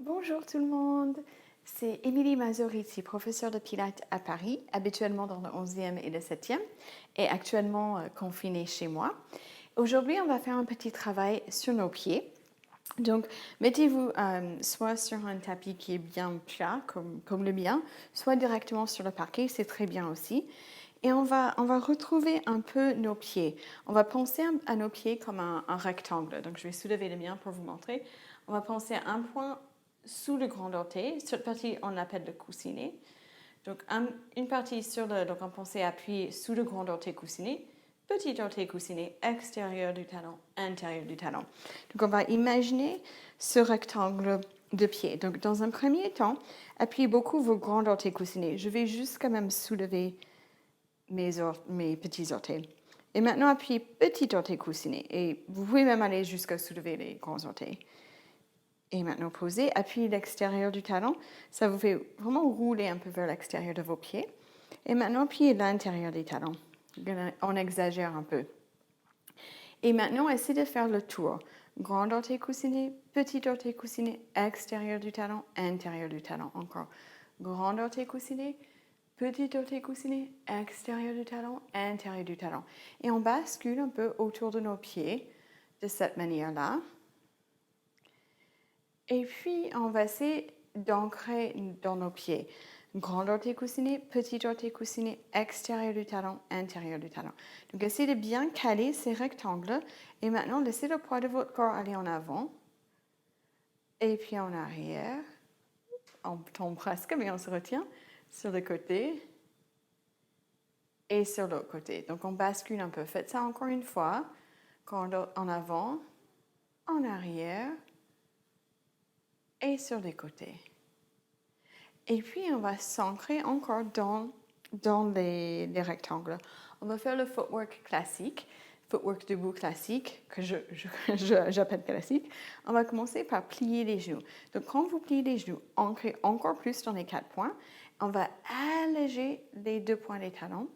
Bonjour tout le monde, c'est Émilie Mazorizzi, professeure de Pilates à Paris, habituellement dans le 11e et le 7e, et actuellement confinée chez moi. Aujourd'hui, on va faire un petit travail sur nos pieds. Donc, mettez-vous soit sur un tapis qui est bien plat, comme le mien, soit directement sur le parquet, c'est très bien aussi. Et on va retrouver un peu nos pieds. On va penser à nos pieds comme un rectangle. Donc, je vais soulever le mien pour vous montrer. On va penser à un point sous le grand orteil. Cette partie, on l'appelle le coussinet. Donc, une partie sur le... Donc, on pensait appuyer sous le grand orteil coussinet. Petit orteil coussinet, extérieur du talon, intérieur du talon. Donc, on va imaginer ce rectangle de pied. Donc, dans un premier temps, appuyez beaucoup vos grands orteils coussinets. Je vais juste quand même soulever mes petits orteils. Et maintenant, appuyez petit orteil coussinet. Et vous pouvez même aller jusqu'à soulever les grands orteils. Et maintenant, posez, appuyez l'extérieur du talon. Ça vous fait vraiment rouler un peu vers l'extérieur de vos pieds. Et maintenant, appuyez l'intérieur des talons. On exagère un peu. Et maintenant, essayez de faire le tour. Grand orteil coussinet, petit orteil coussinet, extérieur du talon, intérieur du talon. Encore. Grand orteil coussinet, petit orteil coussinet, extérieur du talon, intérieur du talon. Et on bascule un peu autour de nos pieds de cette manière-là. Et puis, on va essayer d'ancrer dans nos pieds. Grand orteil coussinet, petit orteil coussinet, extérieur du talon, intérieur du talon. Donc, essayez de bien caler ces rectangles. Et maintenant, laissez le poids de votre corps aller en avant. Et puis en arrière. On tombe presque, mais on se retient. Sur le côté. Et sur l'autre côté. Donc, on bascule un peu. Faites ça encore une fois. En avant, en arrière et sur les côtés. Et puis, on va s'ancrer encore dans les rectangles. On va faire le footwork classique, footwork debout classique, que j'appelle classique. On va commencer par plier les genoux. Donc, quand vous pliez les genoux, ancrez encore plus dans les 4 points. On va alléger les 2 points des talons.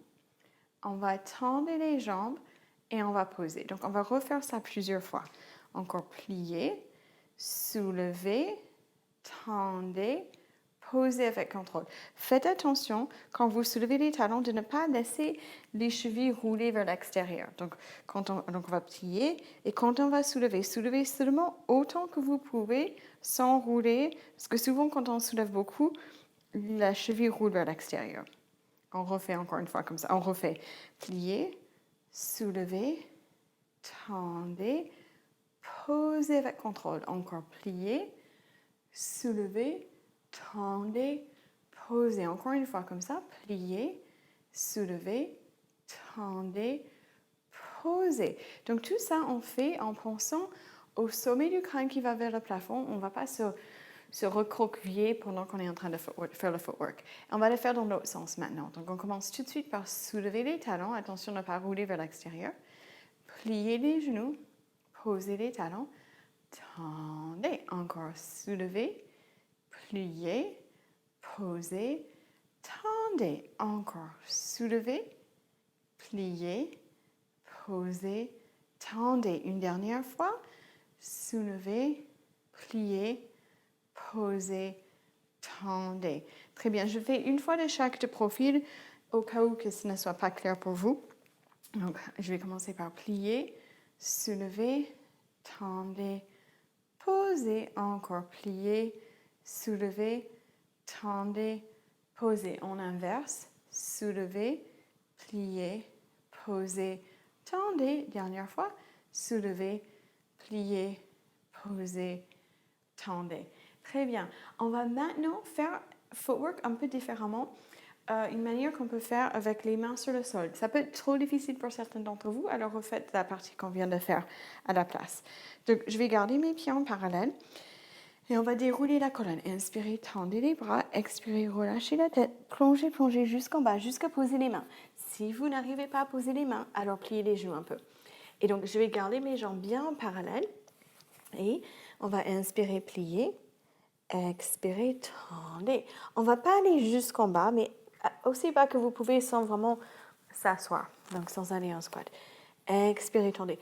On va tendre les jambes et on va poser. Donc, on va refaire ça plusieurs fois. Encore plier, soulever, tendez, posez avec contrôle. Faites attention, quand vous soulevez les talons, de ne pas laisser les chevilles rouler vers l'extérieur. Donc, on va plier et quand on va soulever, soulevez seulement autant que vous pouvez sans rouler. Parce que souvent, quand on soulève beaucoup, la cheville roule vers l'extérieur. On refait encore une fois comme ça. On refait. Plier, soulever, tendez, posez avec contrôle. Encore plier, soulever, tendez, posez. Encore une fois comme ça. Plier, soulever, tendez, posez. Donc tout ça, on fait en pensant au sommet du crâne qui va vers le plafond. On ne va pas se recroqueviller pendant qu'on est en train de faire le footwork. On va le faire dans l'autre sens maintenant. Donc, on commence tout de suite par soulever les talons. Attention de ne pas rouler vers l'extérieur. Plier les genoux. Poser les talons. Tendez. Encore soulever. Plier. Poser. Tendez. Encore soulever. Plier. Poser. Tendez. Une dernière fois. Soulever. Plier. Posez, tendez. Très bien, je fais une fois de chaque de profil au cas où que ce ne soit pas clair pour vous. Donc, je vais commencer par plier, soulever, tendez, poser, encore plier, soulever, tendez, poser. En inverse, soulever, plier, poser, tendez. Dernière fois, soulever, plier, poser, tendez. Très bien. On va maintenant faire footwork un peu différemment. Une manière qu'on peut faire avec les mains sur le sol. Ça peut être trop difficile pour certains d'entre vous, alors refaites la partie qu'on vient de faire à la place. Donc, je vais garder mes pieds en parallèle et on va dérouler la colonne. Inspirez, tendez les bras. Expirez, relâchez la tête. Plongez, plongez jusqu'en bas, jusqu'à poser les mains. Si vous n'arrivez pas à poser les mains, alors pliez les genoux un peu. Et donc, je vais garder mes jambes bien en parallèle et on va inspirer, plier. Expirez, tendez. On ne va pas aller jusqu'en bas, mais aussi bas que vous pouvez sans vraiment s'asseoir, donc sans aller en squat. Expirez, tendez.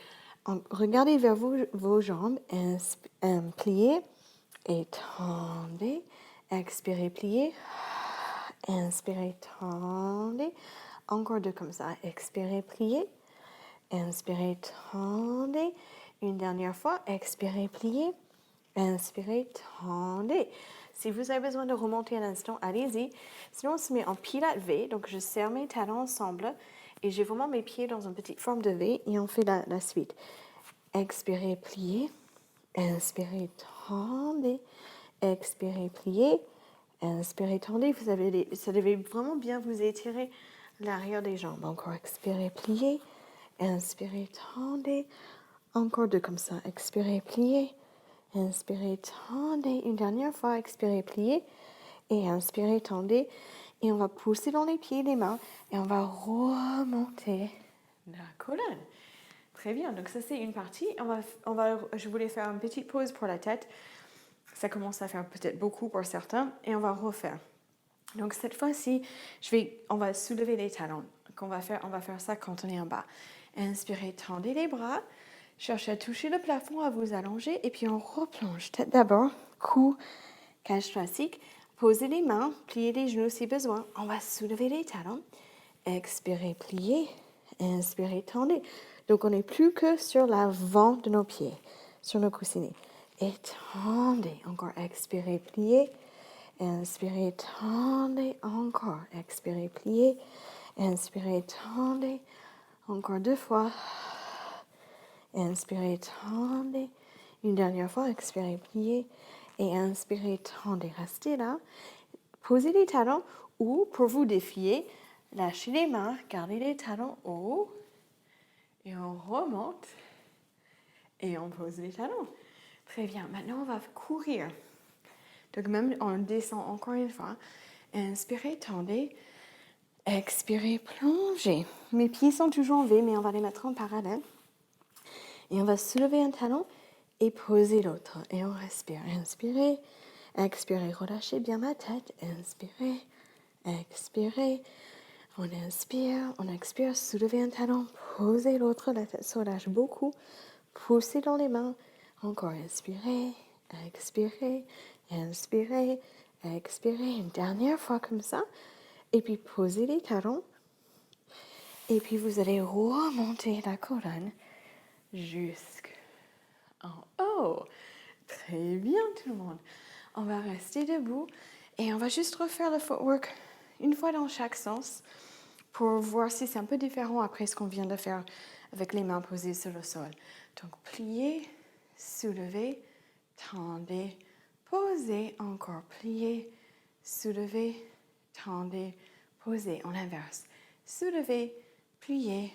Regardez vers vos jambes, pliez, étendez. Expirez, pliez. Inspirez, tendez. Encore deux comme ça. Expirez, pliez. Inspirez, tendez. Une dernière fois. Expirez, pliez. Inspirez, tendez. Si vous avez besoin de remonter un instant, allez-y. Sinon, on se met en pilates V. Donc, je serre mes talons ensemble et j'ai vraiment mes pieds dans une petite forme de V et on fait la suite. Expirez, pliez. Inspirez, tendez. Expirez, pliez. Inspirez, tendez. Ça devait vraiment bien vous étirer l'arrière des jambes. Encore, expirez, pliez. Inspirez, tendez. Encore deux comme ça. Expirez, pliez. Inspirez, tendez. Une dernière fois, expirez, pliez. Et inspirez, tendez. Et on va pousser dans les pieds, les mains. Et on va remonter la colonne. Très bien. Donc ça, c'est une partie. Je voulais faire une petite pause pour la tête. Ça commence à faire peut-être beaucoup pour certains. Et on va refaire. Donc cette fois-ci, on va soulever les talons. On va faire ça quand on est en bas. Inspirez, tendez les bras. Cherchez à toucher le plafond, à vous allonger. Et puis on replonge. Tête d'abord, cou, cage thoracique. Posez les mains, pliez les genoux si besoin. On va soulever les talons. Expirez, pliez. Inspirez, tendez. Donc on n'est plus que sur l'avant de nos pieds, sur nos coussinets. Étendez. Encore, expirez, pliez. Inspirez, tendez. Encore, expirez, pliez. Inspirez, tendez. Encore deux fois. Inspirez, tendez. Une dernière fois, expirez, pliez. Et inspirez, tendez. Restez là. Posez les talons ou, pour vous défier, lâchez les mains, gardez les talons hauts. Et on remonte. Et on pose les talons. Très bien. Maintenant, on va courir. Donc, même on descend encore une fois. Inspirez, tendez. Expirez, plongez. Mes pieds sont toujours en V, mais on va les mettre en parallèle. Et on va soulever un talon et poser l'autre. Et on respire. Inspirez, expirez, relâchez bien ma tête. Inspirez, expirez. On expire, soulevez un talon, posez l'autre, la tête se relâche beaucoup. Poussez dans les mains. Encore, inspirez, expirez, inspirez, expirez. Une dernière fois comme ça. Et puis, posez les talons. Et puis, vous allez remonter la colonne jusqu'en haut. Très bien, tout le monde. On va rester debout et on va juste refaire le footwork une fois dans chaque sens pour voir si c'est un peu différent après ce qu'on vient de faire avec les mains posées sur le sol. Donc, pliez, soulevez, tendez, posez, encore pliez, soulevez, tendez, posez. On inverse. Soulevez, pliez,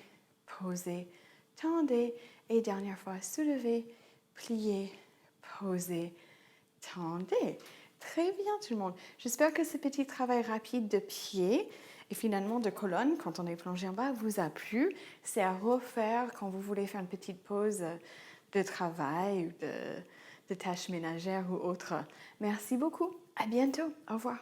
posez, tendez. Et dernière fois, soulevez, pliez, posez, tendez. Très bien tout le monde. J'espère que ce petit travail rapide de pied et finalement de colonne, quand on est plongé en bas, vous a plu. C'est à refaire quand vous voulez faire une petite pause de travail ou de tâches ménagères ou autre. Merci beaucoup. À bientôt. Au revoir.